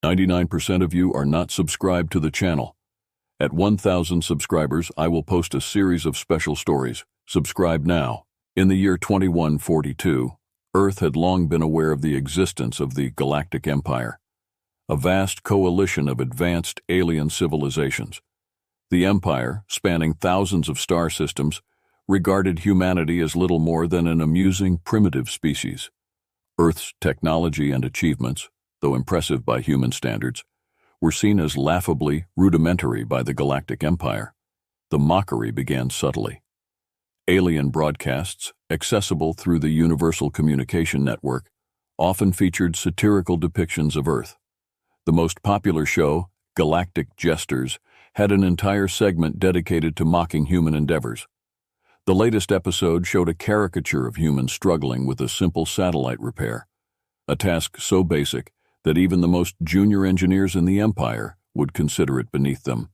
99% of you are not subscribed to the channel. At 1,000 subscribers, I will post a series of special stories. Subscribe now. In the year 2142, Earth had long been aware of the existence of the Galactic Empire, a vast coalition of advanced alien civilizations. The Empire, spanning thousands of star systems, regarded humanity as little more than an amusing, primitive species. Earth's technology and achievements, though impressive by human standards, were seen as laughably rudimentary by the Galactic Empire. The mockery began subtly. Alien broadcasts, accessible through the Universal Communication Network, often featured satirical depictions of Earth. The most popular show, Galactic Jesters, had an entire segment dedicated to mocking human endeavors. The latest episode showed a caricature of humans struggling with a simple satellite repair, a task so basic that even the most junior engineers in the Empire would consider it beneath them.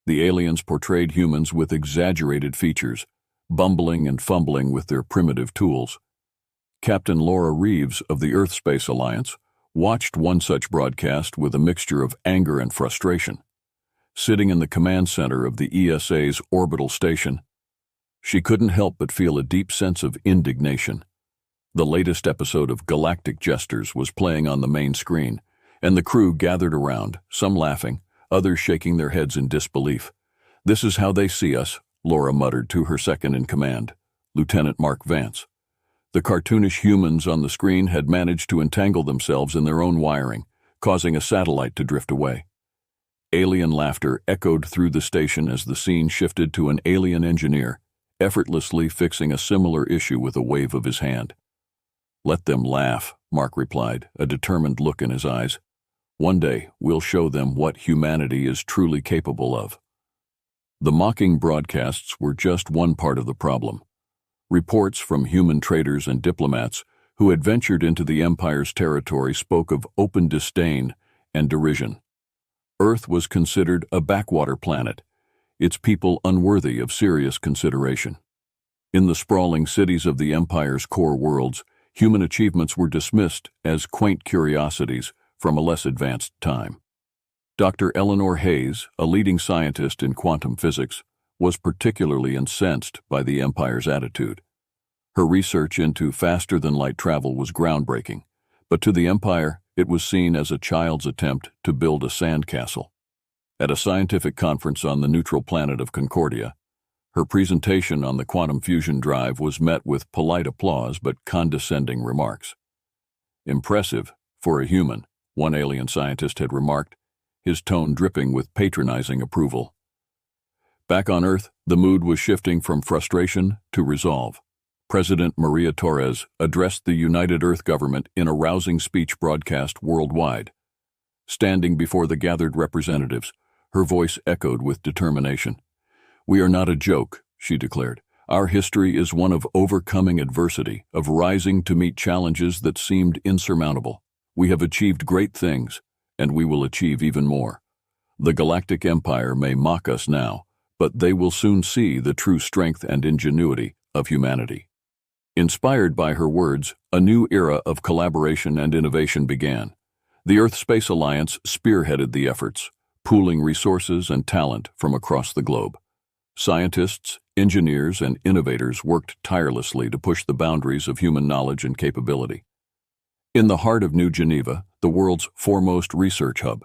The aliens portrayed humans with exaggerated features, bumbling and fumbling with their primitive tools. Captain Laura Reeves of the Earth Space Alliance watched one such broadcast with a mixture of anger and frustration. Sitting in the command center of the ESA's orbital station, she couldn't help but feel a deep sense of indignation. The latest episode of Galactic Jesters was playing on the main screen, and the crew gathered around, some laughing, others shaking their heads in disbelief. "This is how they see us," Laura muttered to her second-in-command, Lieutenant Mark Vance. The cartoonish humans on the screen had managed to entangle themselves in their own wiring, causing a satellite to drift away. Alien laughter echoed through the station as the scene shifted to an alien engineer, effortlessly fixing a similar issue with a wave of his hand. "Let them laugh," Mark replied, a determined look in his eyes. "One day, we'll show them what humanity is truly capable of." The mocking broadcasts were just one part of the problem. Reports from human traders and diplomats who had ventured into the Empire's territory spoke of open disdain and derision. Earth was considered a backwater planet, its people unworthy of serious consideration. In the sprawling cities of the Empire's core worlds, human achievements were dismissed as quaint curiosities from a less advanced time. Dr. Eleanor Hayes, a leading scientist in quantum physics, was particularly incensed by the Empire's attitude. Her research into faster-than-light travel was groundbreaking, but to the Empire, it was seen as a child's attempt to build a sandcastle. At a scientific conference on the neutral planet of Concordia, her presentation on the quantum fusion drive was met with polite applause but condescending remarks. "Impressive, for a human," one alien scientist had remarked, his tone dripping with patronizing approval. Back on Earth, the mood was shifting from frustration to resolve. President Maria Torres addressed the United Earth government in a rousing speech broadcast worldwide. Standing before the gathered representatives, her voice echoed with determination. "We are not a joke," she declared. "Our history is one of overcoming adversity, of rising to meet challenges that seemed insurmountable. We have achieved great things, and we will achieve even more. The Galactic Empire may mock us now, but they will soon see the true strength and ingenuity of humanity." Inspired by her words, a new era of collaboration and innovation began. The Earth Space Alliance spearheaded the efforts, pooling resources and talent from across the globe. Scientists, engineers, and innovators worked tirelessly to push the boundaries of human knowledge and capability. In the heart of New Geneva, the world's foremost research hub,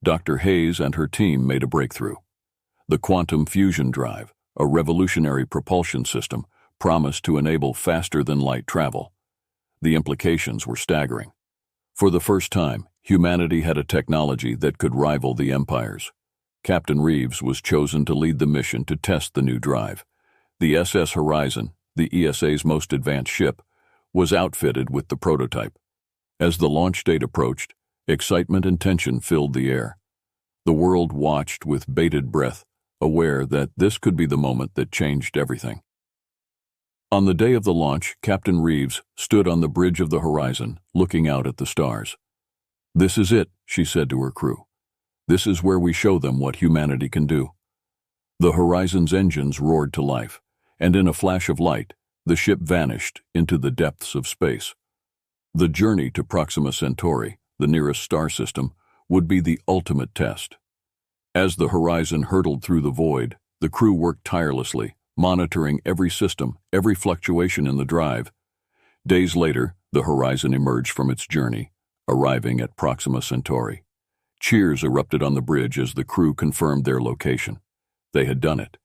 Dr. Hayes and her team made a breakthrough. The quantum fusion drive, a revolutionary propulsion system, promised to enable faster-than-light travel. The implications were staggering. For the first time, humanity had a technology that could rival the Empire's. Captain Reeves was chosen to lead the mission to test the new drive. The SS Horizon, the ESA's most advanced ship, was outfitted with the prototype. As the launch date approached, excitement and tension filled the air. The world watched with bated breath, aware that this could be the moment that changed everything. On the day of the launch, Captain Reeves stood on the bridge of the horizon, looking out at the stars. "This is it," she said to her crew. "This is where we show them what humanity can do." The Horizon's engines roared to life, and in a flash of light, the ship vanished into the depths of space. The journey to Proxima Centauri, the nearest star system, would be the ultimate test. As the Horizon hurtled through the void, the crew worked tirelessly, monitoring every system, every fluctuation in the drive. Days later, the Horizon emerged from its journey, arriving at Proxima Centauri. Cheers erupted on the bridge as the crew confirmed their location. They had done it.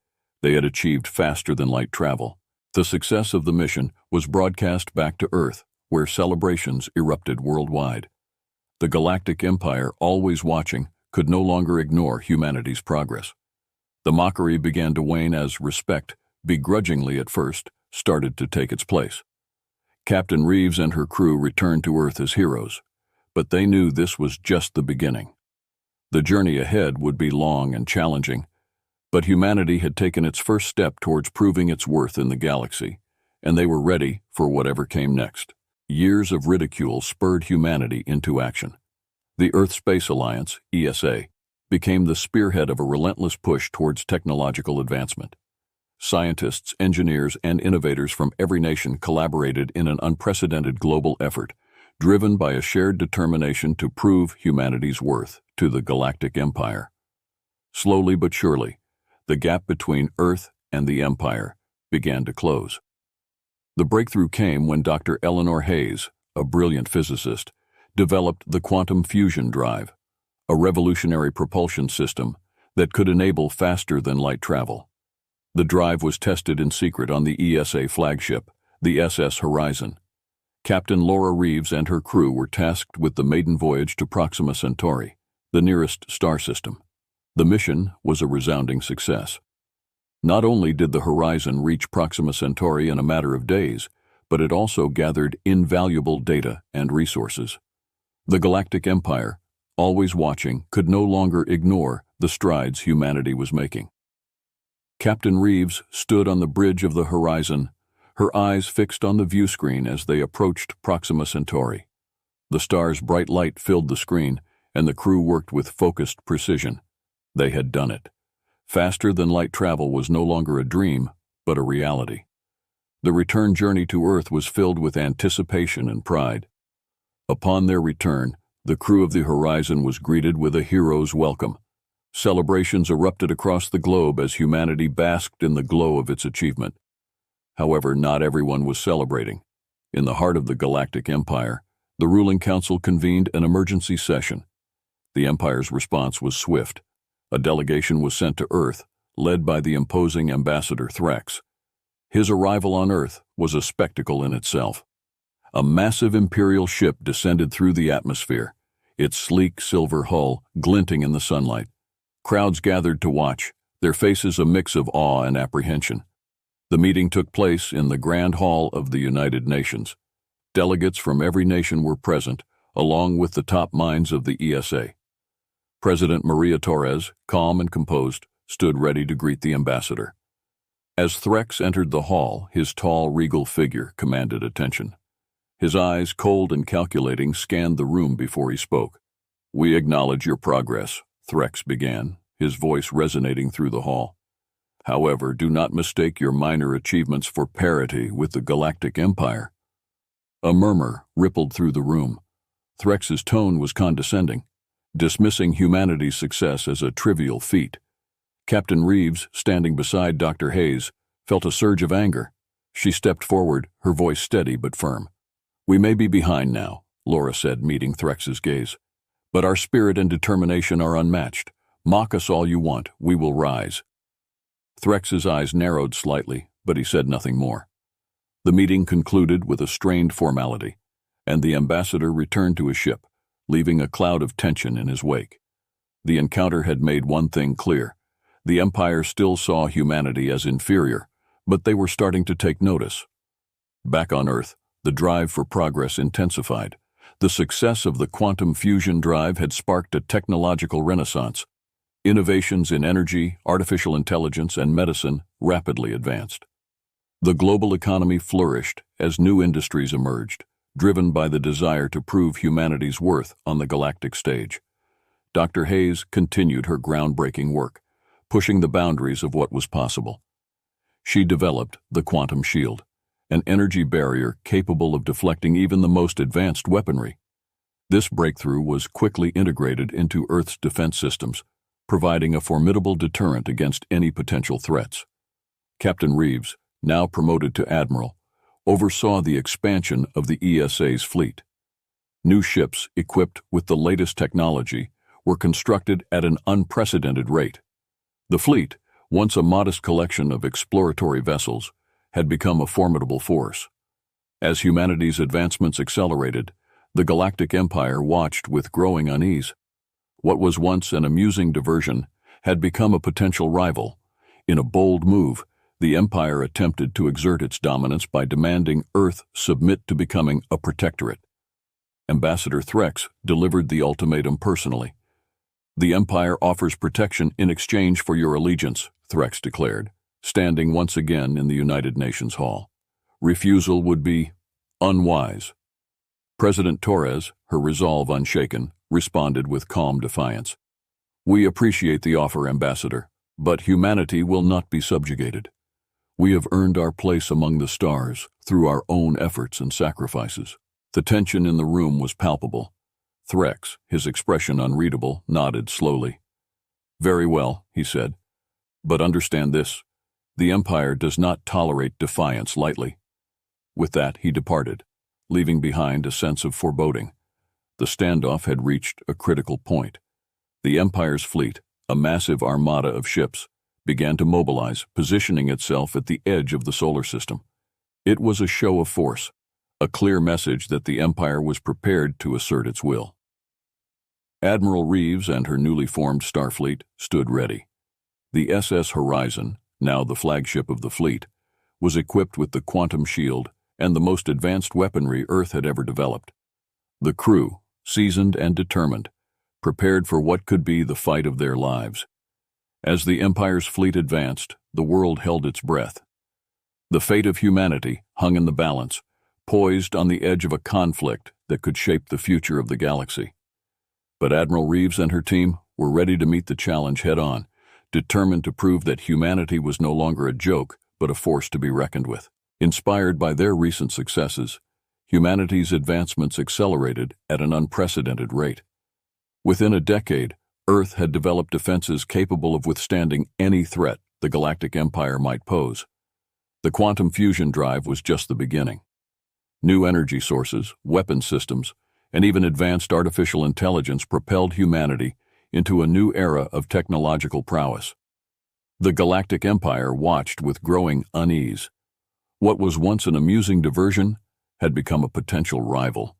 They had achieved faster-than-light travel. The success of the mission was broadcast back to Earth, where celebrations erupted worldwide. The Galactic Empire, always watching, could no longer ignore humanity's progress. The mockery began to wane as respect, begrudgingly at first, started to take its place. Captain Reeves and her crew returned to Earth as heroes, but they knew this was just the beginning. The journey ahead would be long and challenging, but humanity had taken its first step towards proving its worth in the galaxy, and they were ready for whatever came next. Years of ridicule spurred humanity into action. The Earth Space Alliance, ESA, became the spearhead of a relentless push towards technological advancement. Scientists, engineers, and innovators from every nation collaborated in an unprecedented global effort, driven by a shared determination to prove humanity's worth to the Galactic Empire. Slowly but surely, the gap between Earth and the Empire began to close. The breakthrough came when Dr. Eleanor Hayes, a brilliant physicist, developed the quantum fusion drive, a revolutionary propulsion system that could enable faster-than-light travel. The drive was tested in secret on the ESA flagship, the SS Horizon. Captain Laura Reeves and her crew were tasked with the maiden voyage to Proxima Centauri, the nearest star system. The mission was a resounding success. Not only did the Horizon reach Proxima Centauri in a matter of days, but it also gathered invaluable data and resources. The Galactic Empire, always watching, could no longer ignore the strides humanity was making. Captain Reeves stood on the bridge of the Horizon, her eyes fixed on the view screen as they approached Proxima Centauri. The star's bright light filled the screen, and the crew worked with focused precision. They had done it. Faster-than-light travel was no longer a dream, but a reality. The return journey to Earth was filled with anticipation and pride. Upon their return, the crew of the Horizon was greeted with a hero's welcome. Celebrations erupted across the globe as humanity basked in the glow of its achievement. However, not everyone was celebrating. In the heart of the Galactic Empire, the ruling council convened an emergency session. The Empire's response was swift. A delegation was sent to Earth, led by the imposing Ambassador Threx. His arrival on Earth was a spectacle in itself. A massive Imperial ship descended through the atmosphere, its sleek silver hull glinting in the sunlight. Crowds gathered to watch, their faces a mix of awe and apprehension. The meeting took place in the Grand Hall of the United Nations. Delegates from every nation were present, along with the top minds of the ESA. President Maria Torres, calm and composed, stood ready to greet the ambassador. As Threx entered the hall, his tall, regal figure commanded attention. His eyes, cold and calculating, scanned the room before he spoke. "We acknowledge your progress," Threx began, his voice resonating through the hall. "However, do not mistake your minor achievements for parity with the Galactic Empire." A murmur rippled through the room. Threx's tone was condescending, dismissing humanity's success as a trivial feat. Captain Reeves, standing beside Dr. Hayes, felt a surge of anger. She stepped forward, her voice steady but firm. "We may be behind now," Laura said, meeting Threx's gaze. "But our spirit and determination are unmatched. Mock us all you want, we will rise." Threx's eyes narrowed slightly, but he said nothing more. The meeting concluded with a strained formality, and the ambassador returned to his ship, leaving a cloud of tension in his wake. The encounter had made one thing clear. The Empire still saw humanity as inferior, but they were starting to take notice. Back on Earth, the drive for progress intensified. The success of the quantum fusion drive had sparked a technological renaissance. Innovations in energy, artificial intelligence, and medicine rapidly advanced. The global economy flourished as new industries emerged, driven by the desire to prove humanity's worth on the galactic stage. Dr. Hayes continued her groundbreaking work, pushing the boundaries of what was possible. She developed the quantum shield, an energy barrier capable of deflecting even the most advanced weaponry. This breakthrough was quickly integrated into Earth's defense systems, providing a formidable deterrent against any potential threats. Captain Reeves, now promoted to admiral, oversaw the expansion of the ESA's fleet. New ships equipped with the latest technology were constructed at an unprecedented rate. The fleet, once a modest collection of exploratory vessels, had become a formidable force. As humanity's advancements accelerated, the Galactic Empire watched with growing unease. What was once an amusing diversion had become a potential rival. In a bold move, the Empire attempted to exert its dominance by demanding Earth submit to becoming a protectorate. Ambassador Threx delivered the ultimatum personally. "The Empire offers protection in exchange for your allegiance," Threx declared, standing once again in the United Nations Hall. "Refusal would be unwise." President Torres, her resolve unshaken, responded with calm defiance. "We appreciate the offer, Ambassador, but humanity will not be subjugated. We have earned our place among the stars through our own efforts and sacrifices." The tension in the room was palpable. Threx, his expression unreadable, nodded slowly. "Very well," he said. "But understand this. The Empire does not tolerate defiance lightly." With that, he departed, leaving behind a sense of foreboding. The standoff had reached a critical point. The Empire's fleet, a massive armada of ships, began to mobilize, positioning itself at the edge of the solar system. It was a show of force, a clear message that the Empire was prepared to assert its will. Admiral Reeves and her newly formed Starfleet stood ready. The SS Horizon, now the flagship of the fleet, was equipped with the quantum shield and the most advanced weaponry Earth had ever developed. The crew, seasoned and determined, prepared for what could be the fight of their lives. As the Empire's fleet advanced, the world held its breath. The fate of humanity hung in the balance, poised on the edge of a conflict that could shape the future of the galaxy. But Admiral Reeves and her team were ready to meet the challenge head-on, determined to prove that humanity was no longer a joke, but a force to be reckoned with. Inspired by their recent successes, humanity's advancements accelerated at an unprecedented rate. Within a decade, Earth had developed defenses capable of withstanding any threat the Galactic Empire might pose. The quantum fusion drive was just the beginning. New energy sources, weapon systems, and even advanced artificial intelligence propelled humanity into a new era of technological prowess. The Galactic Empire watched with growing unease. What was once an amusing diversion had become a potential rival.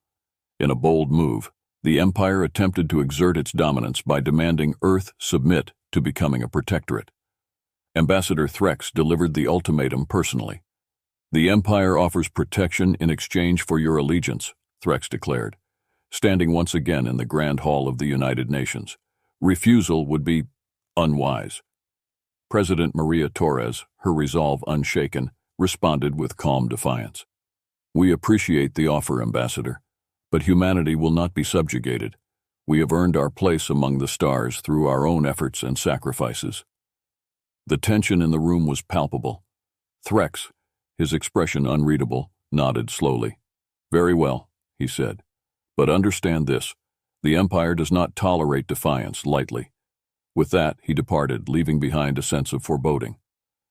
In a bold move, the Empire attempted to exert its dominance by demanding Earth submit to becoming a protectorate. Ambassador Threx delivered the ultimatum personally. "The Empire offers protection in exchange for your allegiance," Threx declared, standing once again in the Grand Hall of the United Nations. "Refusal would be unwise." President Maria Torres, her resolve unshaken, responded with calm defiance. "We appreciate the offer, Ambassador, but humanity will not be subjugated. We have earned our place among the stars through our own efforts and sacrifices." The tension in the room was palpable. Threx, his expression unreadable, nodded slowly. "Very well," he said. "But understand this. The Empire does not tolerate defiance lightly." With that, he departed, leaving behind a sense of foreboding.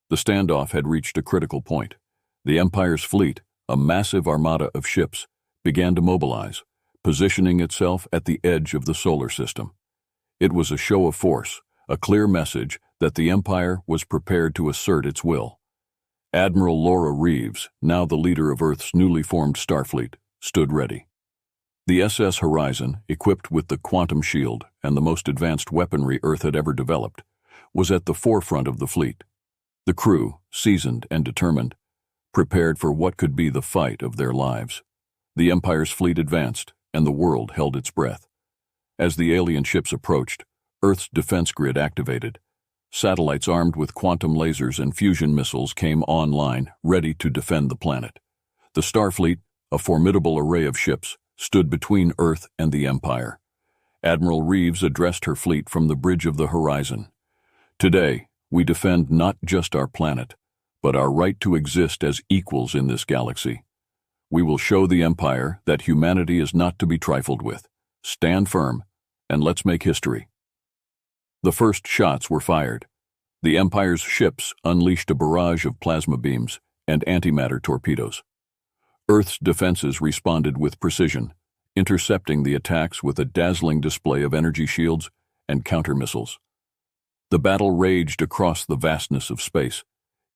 The standoff had reached a critical point. The Empire's fleet, a massive armada of ships, began to mobilize, positioning itself at the edge of the solar system. It was a show of force, a clear message that the Empire was prepared to assert its will. Admiral Laura Reeves, now the leader of Earth's newly formed Starfleet, stood ready. The SS Horizon, equipped with the quantum shield and the most advanced weaponry Earth had ever developed, was at the forefront of the fleet. The crew, seasoned and determined, prepared for what could be the fight of their lives. The Empire's fleet advanced, and the world held its breath. As the alien ships approached, Earth's defense grid activated. Satellites armed with quantum lasers and fusion missiles came online, ready to defend the planet. The Starfleet, a formidable array of ships, stood between Earth and the Empire. Admiral Reeves addressed her fleet from the bridge of the horizon. "Today, we defend not just our planet, but our right to exist as equals in this galaxy. We will show the Empire that humanity is not to be trifled with. stand firm, and let's make history." The first shots were fired. The Empire's ships unleashed a barrage of plasma beams and antimatter torpedoes. Earth's defenses responded with precision, intercepting the attacks with a dazzling display of energy shields and counter-missiles. The battle raged across the vastness of space,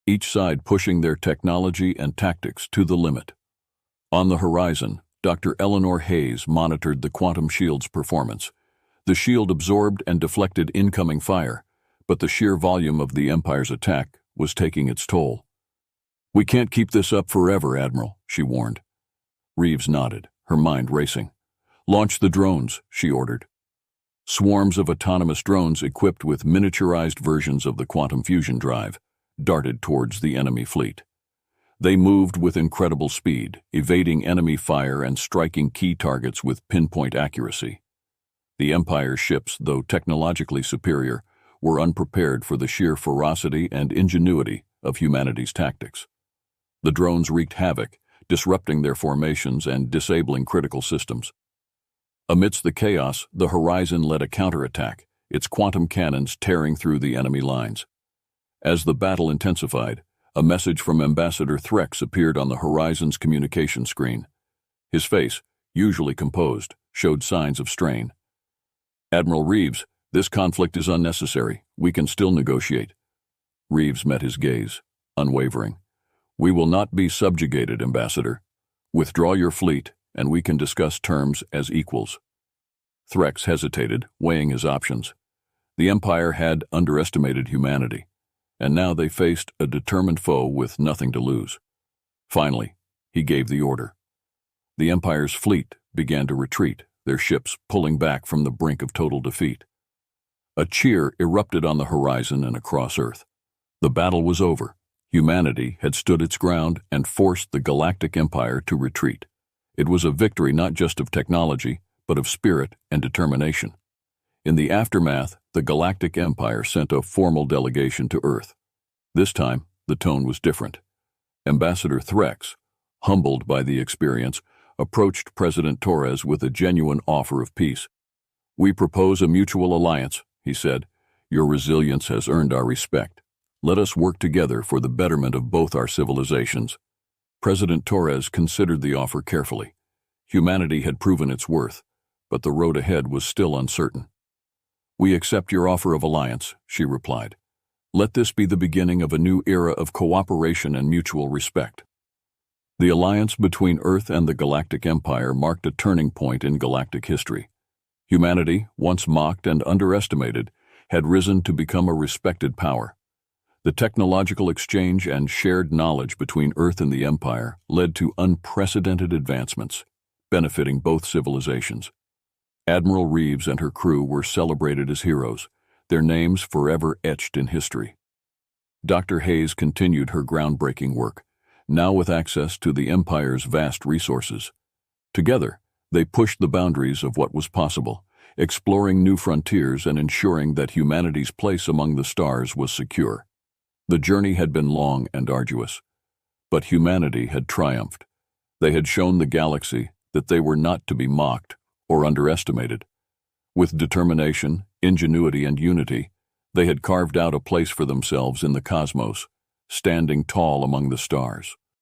each side pushing their technology and tactics to the limit. On the horizon, Dr. Eleanor Hayes monitored the quantum shield's performance. The shield absorbed and deflected incoming fire, but the sheer volume of the Empire's attack was taking its toll. "We can't keep this up forever, Admiral," she warned. Reeves nodded, her mind racing. "Launch the drones," she ordered. Swarms of autonomous drones equipped with miniaturized versions of the quantum fusion drive darted towards the enemy fleet. They moved with incredible speed, evading enemy fire and striking key targets with pinpoint accuracy. The Empire's ships, though technologically superior, were unprepared for the sheer ferocity and ingenuity of humanity's tactics. The drones wreaked havoc, disrupting their formations and disabling critical systems. Amidst the chaos, the Horizon led a counterattack, its quantum cannons tearing through the enemy lines. As the battle intensified, a message from Ambassador Threx appeared on the Horizon's communication screen. His face, usually composed, showed signs of strain. "Admiral Reeves, this conflict is unnecessary. We can still negotiate." Reeves met his gaze, unwavering. "We will not be subjugated, Ambassador. Withdraw your fleet, and we can discuss terms as equals." Threx hesitated, weighing his options. The Empire had underestimated humanity, and now they faced a determined foe with nothing to lose. Finally, he gave the order. The Empire's fleet began to retreat, their ships pulling back from the brink of total defeat. A cheer erupted on the horizon and across Earth. The battle was over. Humanity had stood its ground and forced the Galactic Empire to retreat. It was a victory not just of technology, but of spirit and determination. In the aftermath, the Galactic Empire sent a formal delegation to Earth. This time, the tone was different. Ambassador Threx, humbled by the experience, approached President Torres with a genuine offer of peace. "We propose a mutual alliance," he said. "Your resilience has earned our respect. Let us work together for the betterment of both our civilizations." President Torres considered the offer carefully. Humanity had proven its worth, but the road ahead was still uncertain. "We accept your offer of alliance," she replied. "Let this be the beginning of a new era of cooperation and mutual respect." The alliance between Earth and the Galactic Empire marked a turning point in galactic history. Humanity, once mocked and underestimated, had risen to become a respected power. The technological exchange and shared knowledge between Earth and the Empire led to unprecedented advancements, benefiting both civilizations. Admiral Reeves and her crew were celebrated as heroes, their names forever etched in history. Dr. Hayes continued her groundbreaking work, now with access to the Empire's vast resources. Together, they pushed the boundaries of what was possible, exploring new frontiers and ensuring that humanity's place among the stars was secure. The journey had been long and arduous, but humanity had triumphed. They had shown the galaxy that they were not to be mocked or underestimated. With determination, ingenuity, and unity, they had carved out a place for themselves in the cosmos, standing tall among the stars.